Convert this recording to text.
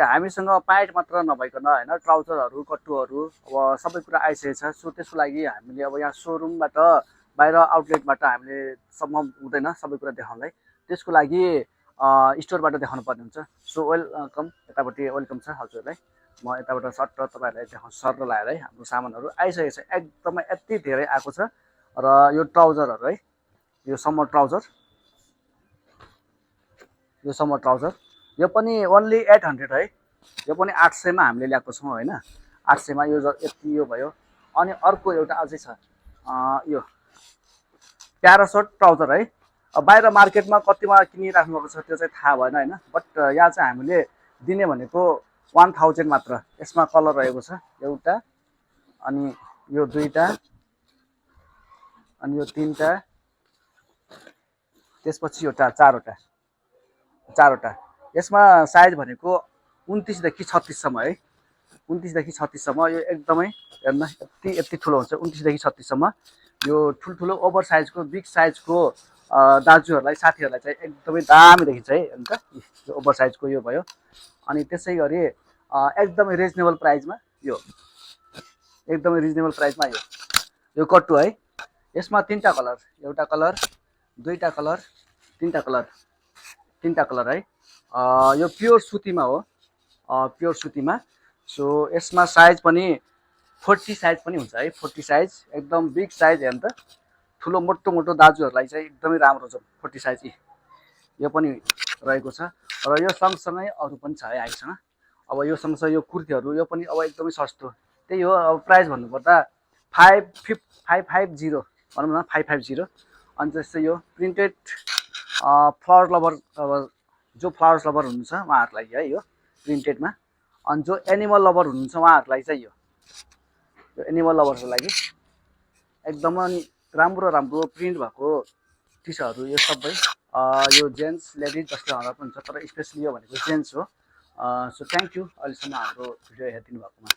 हामीसँग प्यान्ट मात्र नभइकन होइन ट्राउजरहरू कट्टुहरू अब सबै कुरा आइसकेको छ। सो त्यसको लागि हामीले अब यहाँ सोरुमबाट बाहिर आउटलेटबाट हामीले सम्भव हुँदैन सबै कुरा देखाउनलाई। त्यसको लागि स्टोरबाट देखाउनु पर्ने हुन्छ। सो वेलकम, यतापट्टि वेलकम छ हजुरलाई। म यताबाट सर्ट र तपाईँहरूलाई देखाउँछु सर लाएर है। हाम्रो सामानहरू आइसकेको छ, एकदमै यति धेरै आएको छ। र यो ट्राउजरहरू है, यो समर ट्राउजर, यो पनि ओन्ली 800 है। यो पनि 800 मा हामीले ल्याएको छौँ होइन। 800 मा यो यति यो भयो। अनि अर्को एउटा अझै छ यो प्यारासोट ट्राउजर है। बाहिर मार्केटमा कतिमा किनिराख्नु भएको छ त्यो चाहिँ थाहा भएन होइन। बट यहाँ चाहिँ हामीले दिने भनेको 1000 मात्र। यसमा कलर रहेको छ एउटा, अनि यो दुईटा, अनि यो तीनटा, त्यसपछि एउटा चारवटा। यसमा साइज भनेको 29 देखि 36 सम्म है। 29 देखि 36 सम्म। यो एकदमै हेर्न यति ठुलो हुन्छ। 29 देखि 36 सम्म। यो ठुल्ठुलो ओभर साइजको बिग साइजको दाजुहरूलाई साथीहरूलाई चाहिँ एकदमै दामी देखिन्छ है। अन्त यो ओभर साइजको यो भयो। अनि त्यसै गरी एकदमै रिजनेबल प्राइसमा यो यो कट्टु है। यसमा तीनटा कलर, एउटा कलर, दुईटा कलर, तीनटा कलर है। यो प्योर सुतीमा हो, प्योर सुतीमा। सो यसमा साइज पनि 40 साइज पनि हुन्छ है। 40 साइज एकदम बिग साइज हेर्नु त। ठुलो मोटो दाजुहरूलाई चाहिँ एकदमै राम्रो छ 40 साइज। यो पनि रहेको छ। र यो सँगसँगै अरू पनि छ है हामीसँग। अब यो सँगसँगै यो कुर्तीहरू, यो पनि अब एकदमै सस्तो। त्यही हो, अब प्राइस भन्नुपर्दा 550 भनौँ न, 550। अनि जस्तै यो प्रिन्टेड फ्लावर लभर, अब जो फ्लावर्स लभर हुनुहुन्छ उहाँहरूलाई है यो प्रिन्टेडमा। अनि जो एनिमल लभर हुनुहुन्छ उहाँहरूलाई चाहिँ यो एनिमल लभर्सको लागि एकदमै राम्रो प्रिन्ट भएको टी सर्टहरू यो सबै। यो जेन्ट्स लेडिज जसले हँदा पनि हुन्छ, तर स्पेसली यो भनेको जेन्ट्स हो। सो थ्याङ्क यू अहिलेसम्म हाम्रो भिडियो हेरिदिनु भएकोमा।